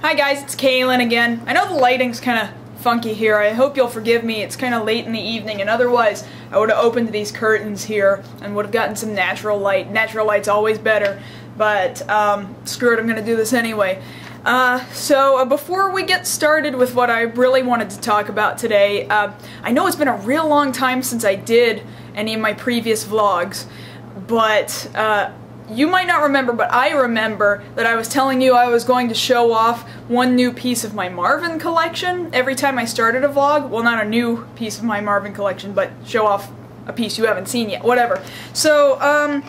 Hi guys, it's Kaylin again. I know the lighting's kind of funky here. I hope you'll forgive me. It's kind of late in the evening, and otherwise I would have opened these curtains here and would have gotten some natural light. Natural light's always better, but screw it, I'm going to do this anyway. Before we get started with what I really wanted to talk about today, I know it's been a real long time since I did any of my previous vlogs, but you might not remember, but I remember that I was telling you I was going to show off one new piece of my Marvin collection every time I started a vlog. Well, not a new piece of my Marvin collection, but show off a piece you haven't seen yet, whatever. So,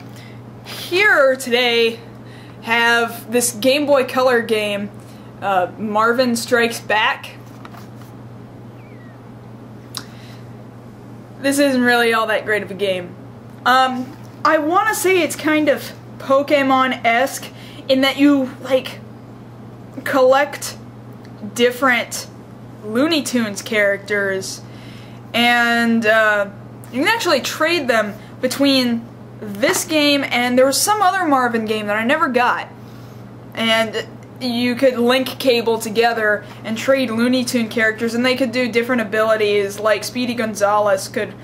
here today have this Game Boy Color game, Marvin Strikes Back. This isn't really all that great of a game. I want to say it's kind of Pokemon-esque in that you, like, collect different Looney Tunes characters, and you can actually trade them between this game and there was some other Marvin game that I never got, and you could link cable together and trade Looney Tune characters, and they could do different abilities, like Speedy Gonzales could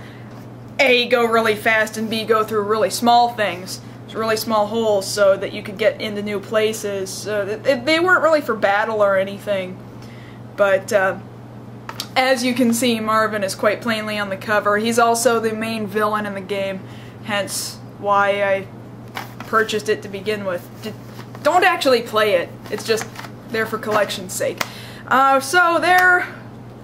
A, go really fast, and B, go through really small things, really small holes, so that you could get into new places. So they weren't really for battle or anything, but as you can see, Marvin is quite plainly on the cover. He's also the main villain in the game, hence why I purchased it to begin with. Don't actually play it, it's just there for collection's sake. So there,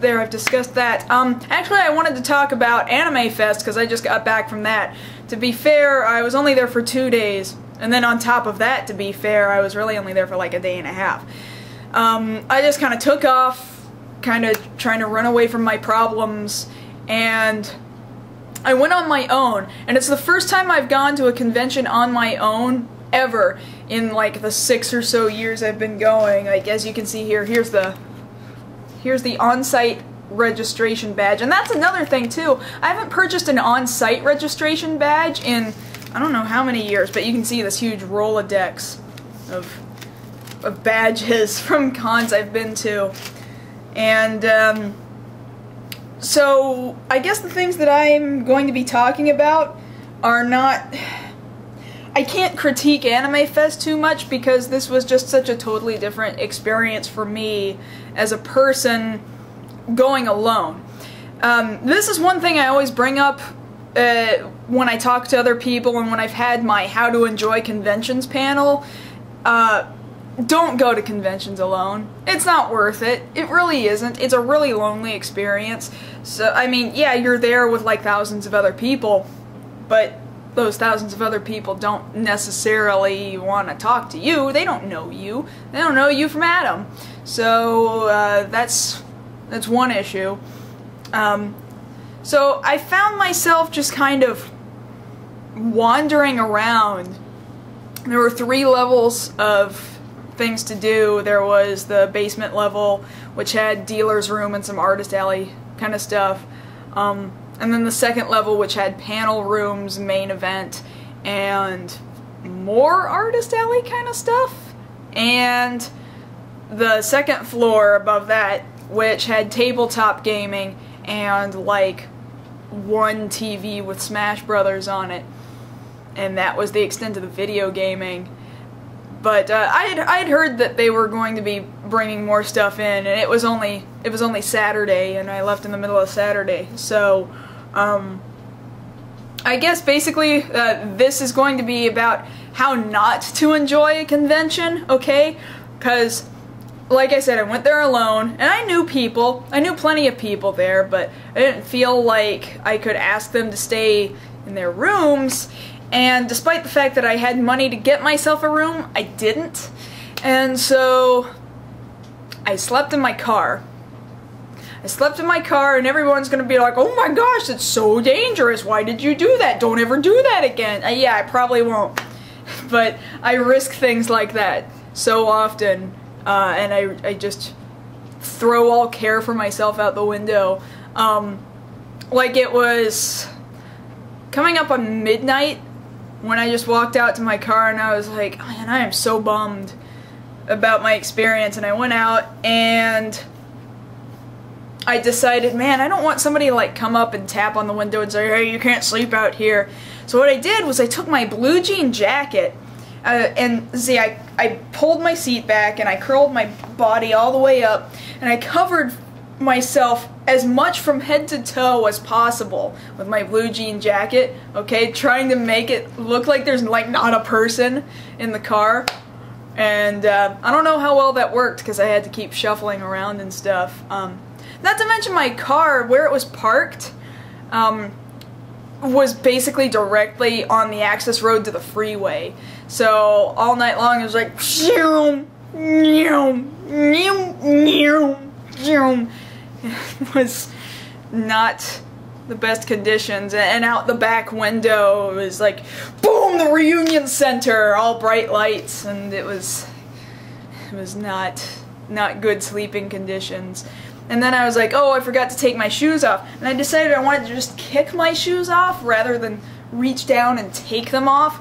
I've discussed that. Actually, I wanted to talk about AnimeFEST because I just got back from that. To be fair, I was only there for 2 days, and then on top of that, to be fair, I was really only there for like a day and a half. I just kind of took off, kind of trying to run away from my problems, and I went on my own, and it's the first time I've gone to a convention on my own ever in like the 6 or so years I've been going. Like, as you can see here, here's the on-site registration badge, and that's another thing too. I haven't purchased an on-site registration badge in I don't know how many years, but you can see this huge Rolodex of badges from cons I've been to. And so I guess the things that I'm going to be talking about are not, I can't critique AnimeFEST too much because this was just such a totally different experience for me as a person going alone. This is one thing I always bring up when I talk to other people and when I've had my How to Enjoy Conventions panel. Don't go to conventions alone. It's not worth it. It really isn't. It's a really lonely experience. So, I mean, yeah, you're there with like thousands of other people, but those thousands of other people don't necessarily want to talk to you. They don't know you. They don't know you from Adam. So, that's one issue. So I found myself just kind of wandering around. There were 3 levels of things to do. There was the basement level, which had dealer's room and some artist alley kind of stuff. And then the second level, which had panel rooms, main event, and more artist alley kind of stuff. And the second floor above that, which had tabletop gaming and like one TV with Smash Brothers on it, and that was the extent of the video gaming. But I'd heard that they were going to be bringing more stuff in, and it was only Saturday, and I left in the middle of Saturday. So I guess basically this is going to be about how not to enjoy a convention, okay? Because like I said, I went there alone, and I knew people. I knew plenty of people there, but I didn't feel like I could ask them to stay in their rooms, and despite the fact that I had money to get myself a room, I didn't. And so I slept in my car. I slept in my car, and everyone's gonna be like, oh my gosh, it's so dangerous. Why did you do that? Don't ever do that again. Yeah, I probably won't. But I risk things like that so often. And I just throw all care for myself out the window. Like it was coming up on midnight when I just walked out to my car and I was like, man, I am so bummed about my experience, and I went out and I decided, man, I don't want somebody to like come up and tap on the window and say, hey, you can't sleep out here. So what I did was I took my blue jean jacket and see, I pulled my seat back and I curled my body all the way up and I covered myself as much from head to toe as possible with my blue jean jacket, okay, trying to make it look like there's like not a person in the car. And I don't know how well that worked because I had to keep shuffling around and stuff. Not to mention my car, where it was parked, was basically directly on the access road to the freeway. So all night long it was like it was not the best conditions, and out the back window it was like boom, the reunion center, all bright lights, and it was not good sleeping conditions. And then I was like, oh, I forgot to take my shoes off. And I decided I wanted to just kick my shoes off rather than reach down and take them off.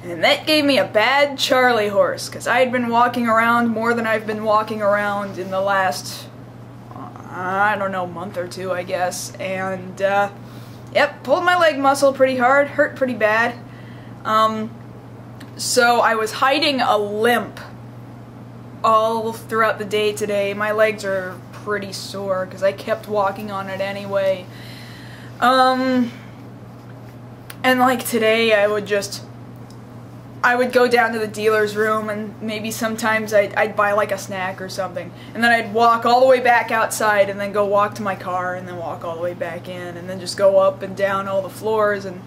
And that gave me a bad Charlie horse, because I had been walking around more than I've been walking around in the last, I don't know, month or two, I guess. And, yep, pulled my leg muscle pretty hard, hurt pretty bad. So I was hiding a limp all throughout the day today. My legs are pretty sore because I kept walking on it anyway. And like today I would go down to the dealer's room, and maybe sometimes I'd buy like a snack or something, and then I'd walk all the way back outside and then go walk to my car and then walk all the way back in and then just go up and down all the floors. And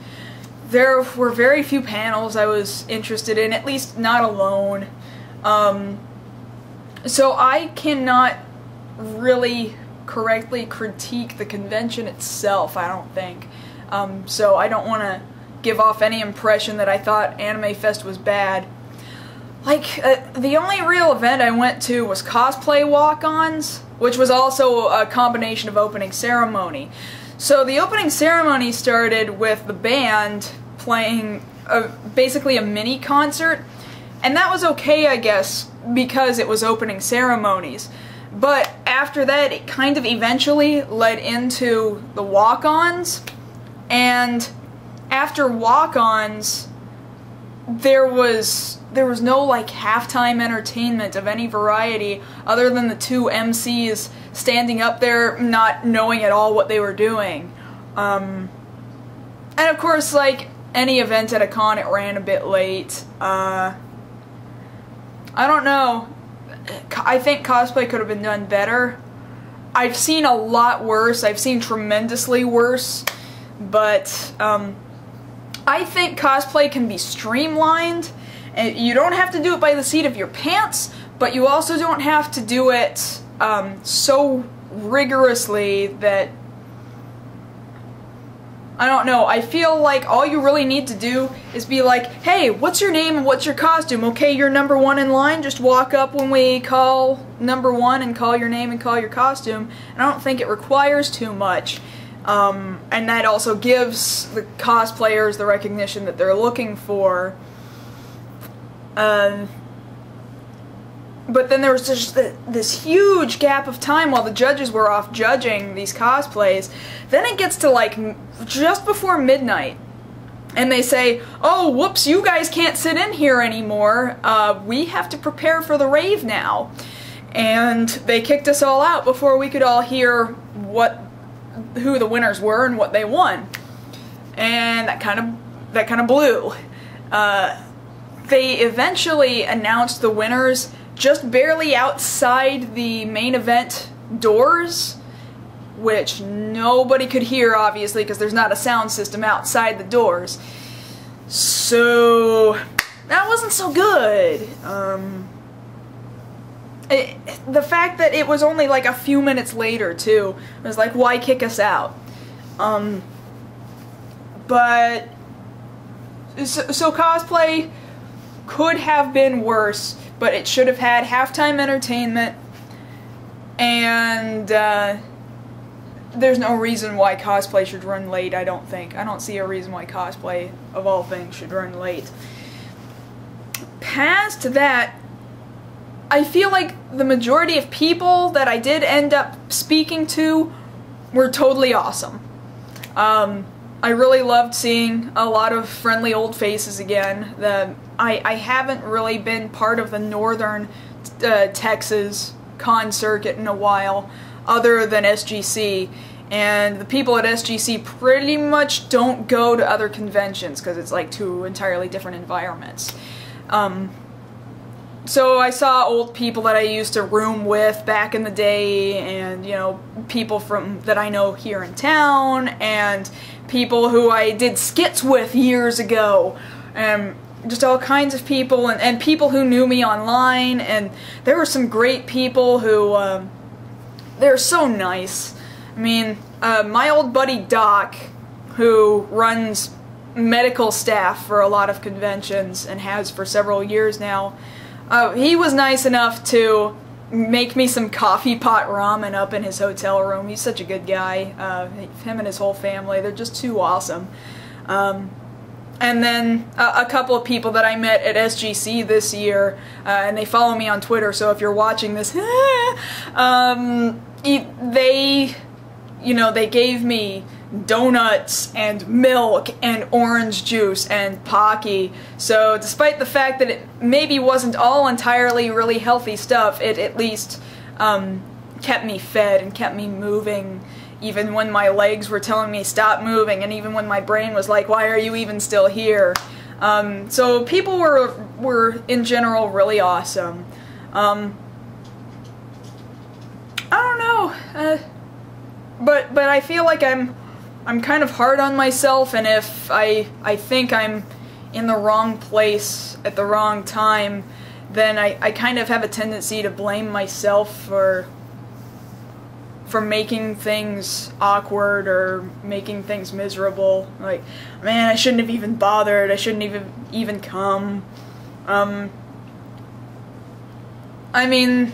there were very few panels I was interested in, at least not alone. So I cannot really correctly critique the convention itself, I don't think. So I don't want to give off any impression that I thought AnimeFEST was bad. Like, the only real event I went to was cosplay walk-ons, which was also a combination of opening ceremony. So the opening ceremony started with the band playing basically a mini concert, and that was okay, I guess, because it was opening ceremonies. But after that, it kind of eventually led into the walk-ons, and after walk-ons, there was no like halftime entertainment of any variety other than the two MCs standing up there not knowing at all what they were doing. And of course, like any event at a con, it ran a bit late. I don't know. I think cosplay could have been done better. I've seen a lot worse. I've seen tremendously worse. But I think cosplay can be streamlined. And you don't have to do it by the seat of your pants, but you also don't have to do it so rigorously that, I don't know, I feel like all you really need to do is be like, hey, what's your name and what's your costume? Okay, you're number one in line, just walk up when we call number one and call your name and call your costume. And I don't think it requires too much. And that also gives the cosplayers the recognition that they're looking for. But then there was just this huge gap of time while the judges were off judging these cosplays. Then it gets to like just before midnight, and they say, oh, whoops, you guys can't sit in here anymore. We have to prepare for the rave now. And they kicked us all out before we could all hear who the winners were and what they won. And that kind of blew. They eventually announced the winners just barely outside the main event doors, which nobody could hear, obviously, because there's not a sound system outside the doors. So that wasn't so good. The fact that it was only like a few minutes later, too, was like, why kick us out? But so cosplay could have been worse, but it should have had halftime entertainment, and there's no reason why cosplay should run late, I don't think. I don't see a reason why cosplay, of all things, should run late. Past that, I feel like the majority of people that I did end up speaking to were totally awesome. I really loved seeing a lot of friendly old faces again. I haven't really been part of the northern Texas con circuit in a while, other than SGC. And the people at SGC pretty much don't go to other conventions because it's like two entirely different environments. So I saw old people that I used to room with back in the day, and, you know, people that I know here in town, and people who I did skits with years ago, and just all kinds of people, and people who knew me online, and there were some great people who, they're so nice. I mean, my old buddy Doc, who runs medical staff for a lot of conventions, and has for several years now, he was nice enough to make me some coffee pot ramen up in his hotel room. He's such a good guy. Him and his whole family, they're just too awesome. And then a couple of people that I met at SGC this year, and they follow me on Twitter, so if you're watching this, they gave me donuts and milk and orange juice and Pocky. So despite the fact that it maybe wasn't all entirely really healthy stuff, it at least kept me fed and kept me moving, even when my legs were telling me stop moving, and even when my brain was like, why are you even still here? So people were in general really awesome. I don't know, but I feel like I'm kind of hard on myself, and if I think I'm in the wrong place at the wrong time, then I kind of have a tendency to blame myself for making things awkward or making things miserable. Like, man, I shouldn't have even bothered, I shouldn't even come. I mean,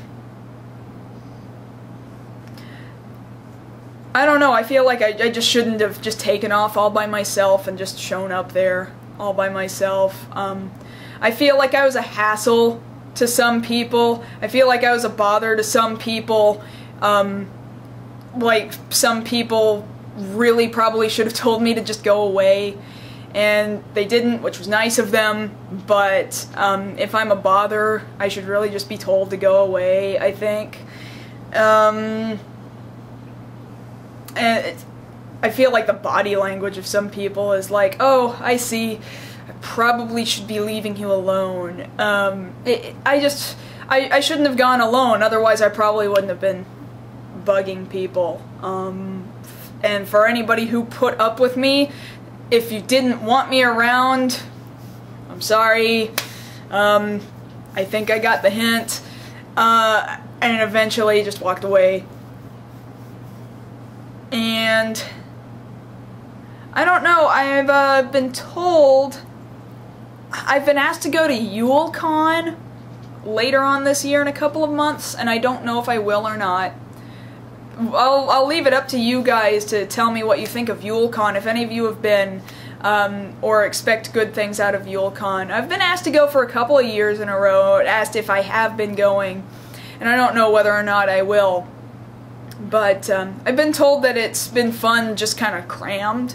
I don't know, I feel like I just shouldn't have just taken off all by myself and just shown up there all by myself. I feel like I was a hassle to some people. I feel like I was a bother to some people. Like, some people really probably should have told me to just go away, and they didn't, which was nice of them, but if I'm a bother, I should really just be told to go away, I think. And I feel like the body language of some people is like, oh, I see, I probably should be leaving you alone. I shouldn't have gone alone, otherwise I probably wouldn't have been bugging people. And for anybody who put up with me, if you didn't want me around, I'm sorry. I think I got the hint. And eventually just walked away. And I don't know, I've been told, I've been asked to go to YuleCon later on this year in a couple of months, and I don't know if I will or not. I'll leave it up to you guys to tell me what you think of YuleCon, if any of you have been, or expect good things out of YuleCon. I've been asked to go for a couple of years in a row, asked if I have been going, and I don't know whether or not I will. But I've been told that it's been fun, just kind of crammed.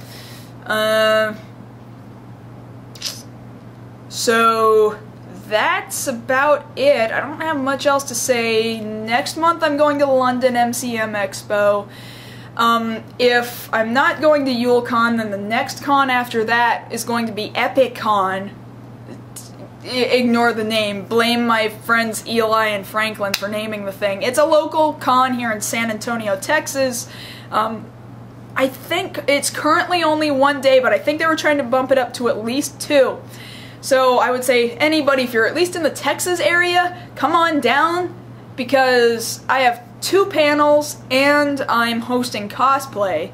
So that's about it. I don't have much else to say. Next month I'm going to London MCM Expo. If I'm not going to YuleCon, then the next con after that is going to be EpicCon. Ignore the name. Blame my friends Eli and Franklin for naming the thing. It's a local con here in San Antonio, Texas. I think it's currently only one day, but I think they were trying to bump it up to at least 2. So I would say anybody, if you're at least in the Texas area, come on down, because I have 2 panels and I'm hosting cosplay.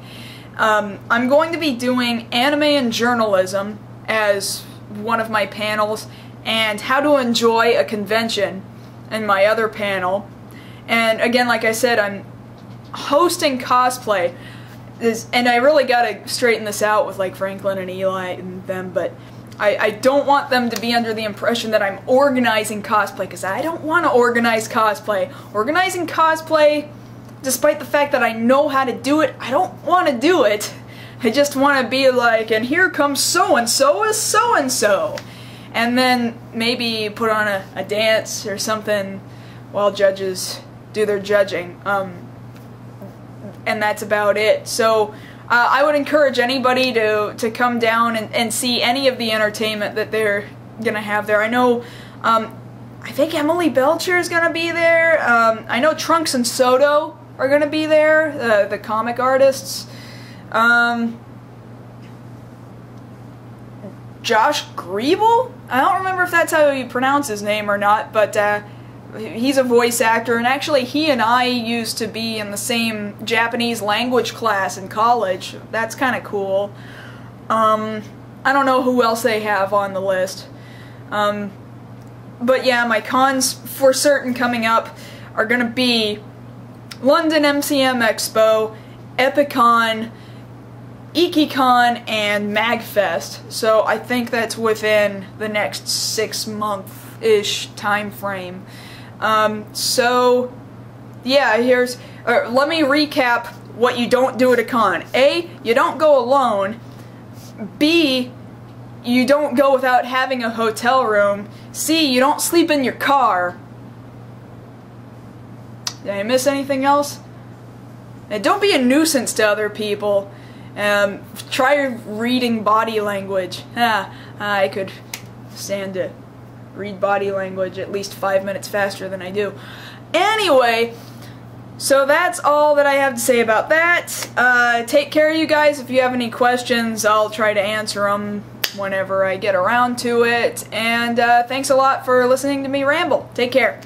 I'm going to be doing anime and journalism as one of my panels, and how to enjoy a convention in my other panel. And again, like I said, I'm hosting cosplay, and I really gotta straighten this out with like Franklin and Eli and them, but I don't want them to be under the impression that I'm organizing cosplay, because I don't want to organize cosplay. Organizing cosplay, despite the fact that I know how to do it, I don't want to do it. I just want to be like, and here comes so-and-so as so-and-so. And then maybe put on a dance or something while judges do their judging. And that's about it. So I would encourage anybody to come down and see any of the entertainment that they're gonna have there. I know, I think Emily Belcher is gonna be there. I know Trunks and Soto are gonna be there, the comic artists. Josh Griebel? I don't remember if that's how you pronounce his name or not, but he's a voice actor, and actually he and I used to be in the same Japanese language class in college. That's kind of cool. I don't know who else they have on the list. But yeah, my cons for certain coming up are gonna be London MCM Expo, Epicon, IkiCon, and MagFest. So I think that's within the next 6-month-ish time frame. So yeah, let me recap what you don't do at a con. A, you don't go alone. B, you don't go without having a hotel room. C, you don't sleep in your car. Did I miss anything else? And don't be a nuisance to other people. Try reading body language. I could stand to read body language at least 5 minutes faster than I do. Anyway, so that's all that I have to say about that. Take care, you guys. If you have any questions, I'll try to answer them whenever I get around to it. And thanks a lot for listening to me ramble. Take care.